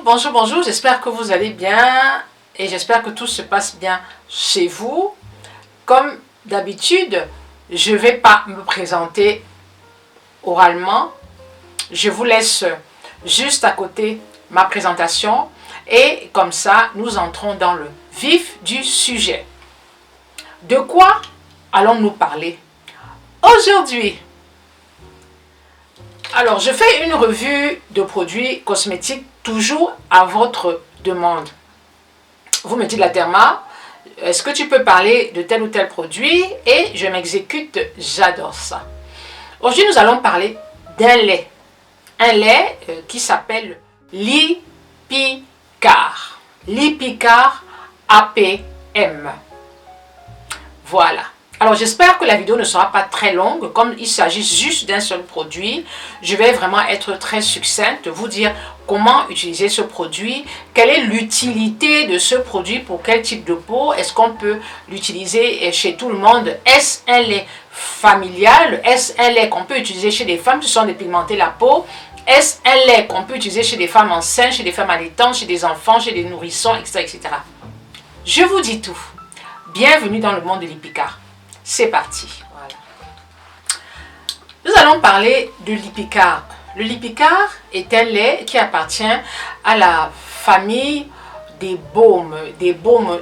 bonjour, bonjour, j'espère que vous allez bien et j'espère que tout se passe bien chez vous. Comme d'habitude, je ne vais pas me présenter oralement, je vous laisse juste à côté ma présentation et comme ça, nous entrons dans le vif du sujet. De quoi allons-nous parler aujourd'hui? Alors, je fais une revue de produits cosmétiques toujours à votre demande. Vous me dites la Therma, est-ce que tu peux parler de tel ou tel produit? Et je m'exécute, j'adore ça. Aujourd'hui, nous allons parler d'un lait. Un lait qui s'appelle Lipicar. Lipicar APM. Voilà. Alors j'espère que la vidéo ne sera pas très longue, comme il s'agit juste d'un seul produit. Je vais vraiment être très succincte, vous dire comment utiliser ce produit, quelle est l'utilité de ce produit pour quel type de peau, est-ce qu'on peut l'utiliser chez tout le monde, est-ce un lait familial, est-ce un lait qu'on peut utiliser chez des femmes qui sont dépigmentées la peau, est-ce un lait qu'on peut utiliser chez des femmes enceintes, chez des femmes allaitantes, chez des enfants, chez des nourrissons, etc. etc. Je vous dis tout. Bienvenue dans le monde de Lipicar. C'est parti. Voilà. Nous allons parler de Lipicar. Le Lipicar est un lait qui appartient à la famille des baumes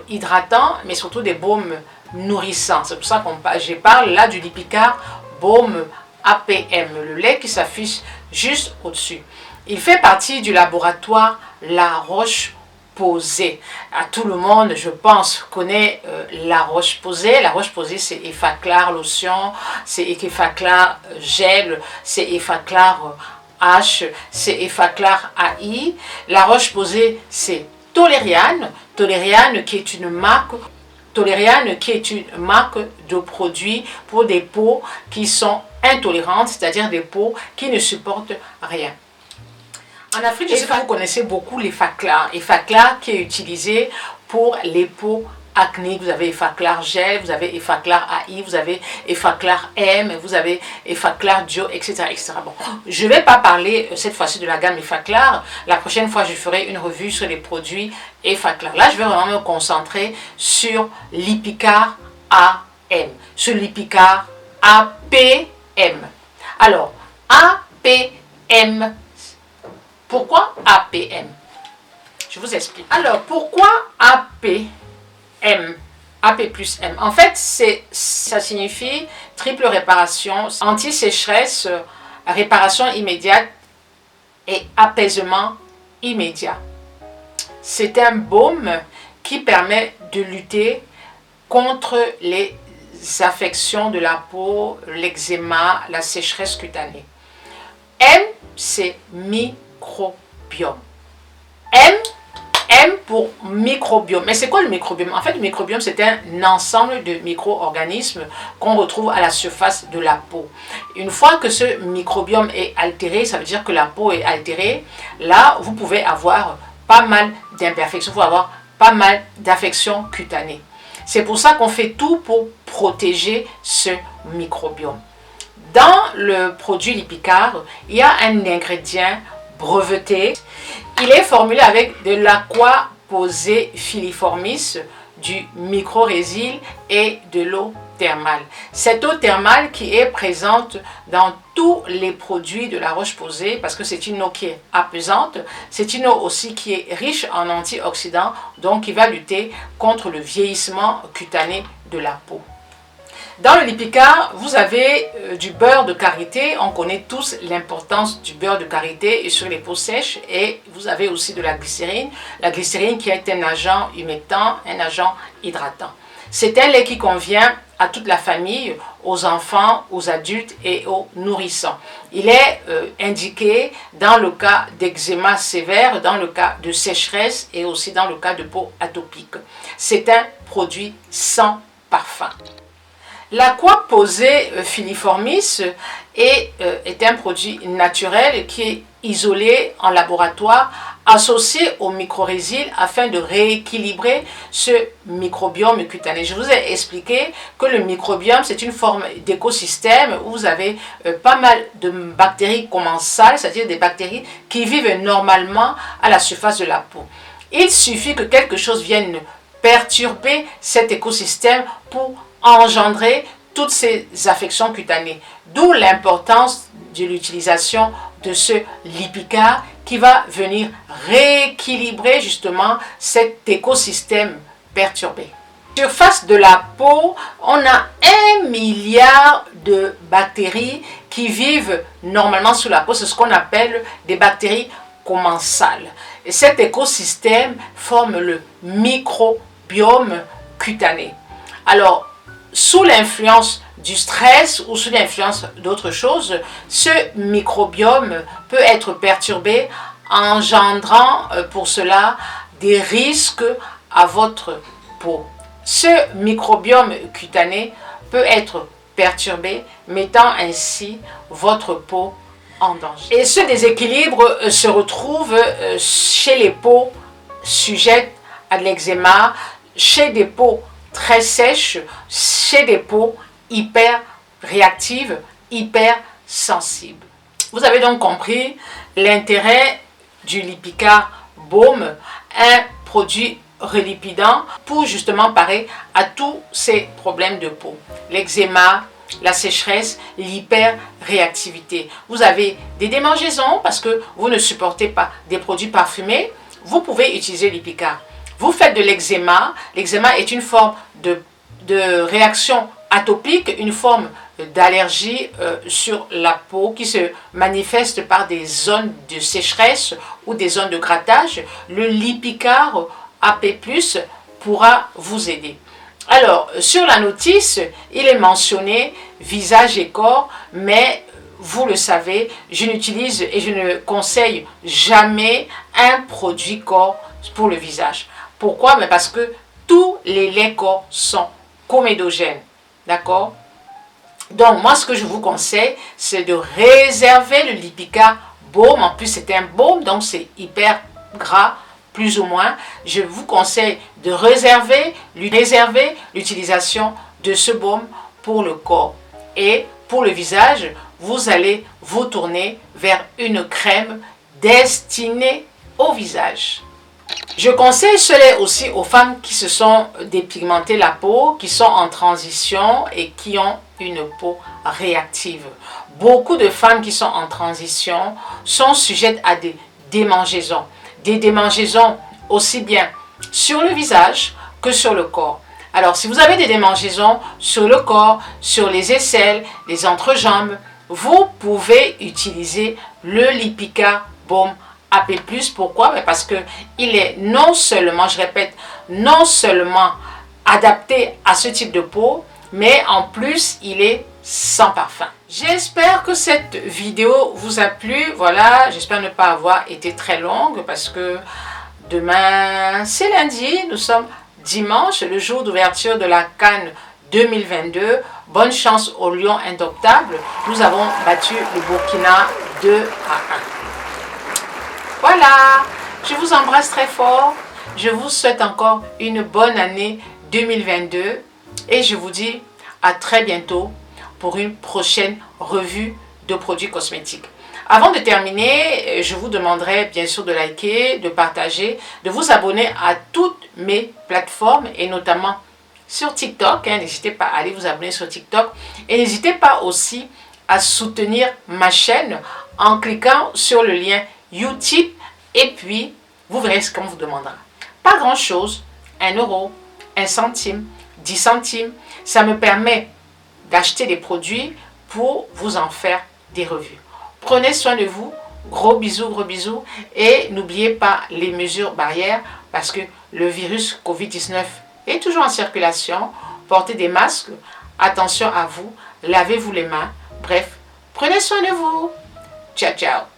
hydratants, mais surtout des baumes nourrissants. C'est pour ça que je parle là du Lipicar baume APM, le lait qui s'affiche juste au-dessus. Il fait partie du laboratoire La Roche-Posay. À tout le monde, je pense, connaît La Roche-Posay. La Roche-Posay, c'est Effaclar lotion, c'est Effaclar gel, c'est Effaclar H, c'est Effaclar AI. La Roche-Posay, c'est Toleriane. Toleriane qui est une marque. Toleriane qui est une marque de produits pour des peaux qui sont intolérantes, c'est-à-dire des peaux qui ne supportent rien. En Afrique, je sais que vous connaissez beaucoup l'Effaclar. Effaclar qui est utilisé pour les peaux acné. Vous avez Effaclar gel, vous avez Effaclar AI, vous avez Effaclar M, vous avez Effaclar Duo, etc. etc. Bon, je ne vais pas parler cette fois-ci de la gamme Effaclar. La prochaine fois, je ferai une revue sur les produits Effaclar. Là, je vais vraiment me concentrer sur Lipicar AM, sur Lipicar APM. Alors, APM. Pourquoi APM? Je vous explique. Alors, pourquoi APM? AP plus M. En fait, ça signifie triple réparation, anti-sécheresse, réparation immédiate et apaisement immédiat. C'est un baume qui permet de lutter contre les affections de la peau, l'eczéma, la sécheresse cutanée. M, c'est microbiome. M pour microbiome. Mais c'est quoi le microbiome? En fait, le microbiome, c'est un ensemble de micro-organismes qu'on retrouve à la surface de la peau. Une fois que ce microbiome est altéré, ça veut dire que la peau est altérée. Là, vous pouvez avoir pas mal d'imperfections, vous pouvez avoir pas mal d'affections cutanées. C'est pour ça qu'on fait tout pour protéger ce microbiome. Dans le produit Lipicar, il y a un ingrédient breveté. Il est formulé avec de l'Aquaposay filiformis, du microrésil et de l'eau thermale. Cette eau thermale qui est présente dans tous les produits de La Roche-Posay parce que c'est une eau qui est apaisante, c'est une eau aussi qui est riche en antioxydants, donc qui va lutter contre le vieillissement cutané de la peau. Dans le Lipicar, vous avez du beurre de karité. On connaît tous l'importance du beurre de karité sur les peaux sèches. Et vous avez aussi de la glycérine. La glycérine qui est un agent humectant, un agent hydratant. C'est un lait qui convient à toute la famille, aux enfants, aux adultes et aux nourrissons. Il est indiqué dans le cas d'eczéma sévère, dans le cas de sécheresse et aussi dans le cas de peau atopique. C'est un produit sans parfum. L'Aquaposay filiformis est un produit naturel qui est isolé en laboratoire associé au microrésil afin de rééquilibrer ce microbiome cutané. Je vous ai expliqué que le microbiome, c'est une forme d'écosystème où vous avez pas mal de bactéries commensales, c'est-à-dire des bactéries qui vivent normalement à la surface de la peau. Il suffit que quelque chose vienne perturber cet écosystème pour engendrer toutes ces affections cutanées. D'où l'importance de l'utilisation de ce Lipicard qui va venir rééquilibrer justement cet écosystème perturbé. Surface de la peau, on a 1 milliard de bactéries qui vivent normalement sous la peau. C'est ce qu'on appelle des bactéries commensales. Et cet écosystème forme le microbiome cutané. Alors, sous l'influence du stress ou sous l'influence d'autres choses, ce microbiome peut être perturbé, engendrant pour cela des risques à votre peau. Ce microbiome cutané peut être perturbé, mettant ainsi votre peau en danger. Et ce déséquilibre se retrouve chez les peaux sujettes à l'eczéma, chez des peaux très sèches, chez des peaux hyper réactives, hyper sensibles. Vous avez donc compris l'intérêt du Lipicard Baume, un produit relipidant pour justement parer à tous ces problèmes de peau. L'eczéma, la sécheresse, l'hyperréactivité. Vous avez des démangeaisons parce que vous ne supportez pas des produits parfumés, vous pouvez utiliser Lipicard. Vous faites de l'eczéma. L'eczéma est une forme de réaction atopique, une forme d'allergie sur la peau qui se manifeste par des zones de sécheresse ou des zones de grattage. Le Lipicard AP+ pourra vous aider. Alors, sur la notice, il est mentionné visage et corps, mais vous le savez, je n'utilise et je ne conseille jamais un produit corps pour le visage. Pourquoi? Mais parce que tous les laits corps sont comédogènes. D'accord? Donc, moi, ce que je vous conseille, c'est de réserver le Lipicard Baume. En plus, c'est un baume, donc c'est hyper gras, plus ou moins. Je vous conseille de réserver l'utilisation de ce baume pour le corps. Et pour le visage, vous allez vous tourner vers une crème destinée au visage. Je conseille cela aussi aux femmes qui se sont dépigmentées la peau, qui sont en transition et qui ont une peau réactive. Beaucoup de femmes qui sont en transition sont sujettes à des démangeaisons. Des démangeaisons aussi bien sur le visage que sur le corps. Alors, si vous avez des démangeaisons sur le corps, sur les aisselles, les entrejambes, vous pouvez utiliser le Lipicard Baume AP+. Pourquoi? Parce qu'il est non seulement, je répète, non seulement adapté à ce type de peau, mais en plus, il est sans parfum. J'espère que cette vidéo vous a plu. Voilà, j'espère ne pas avoir été très longue parce que demain, c'est lundi, nous sommes dimanche, le jour d'ouverture de la CAN 2022. Bonne chance aux Lions Indomptables. Nous avons battu le Burkina 2-1. Voilà, je vous embrasse très fort. Je vous souhaite encore une bonne année 2022 et je vous dis à très bientôt pour une prochaine revue de produits cosmétiques. Avant de terminer, je vous demanderai bien sûr de liker, de partager, de vous abonner à toutes mes plateformes et notamment sur TikTok. N'hésitez pas à aller vous abonner sur TikTok et n'hésitez pas aussi à soutenir ma chaîne en cliquant sur le lien Utip et puis vous verrez ce qu'on vous demandera. Pas grand chose, 1 euro, 1 centime, 10 centimes, ça me permet d'acheter des produits pour vous en faire des revues. Prenez soin de vous, gros bisous et n'oubliez pas les mesures barrières parce que le virus Covid-19 est toujours en circulation. Portez des masques, attention à vous, lavez-vous les mains, bref, prenez soin de vous. Ciao, ciao.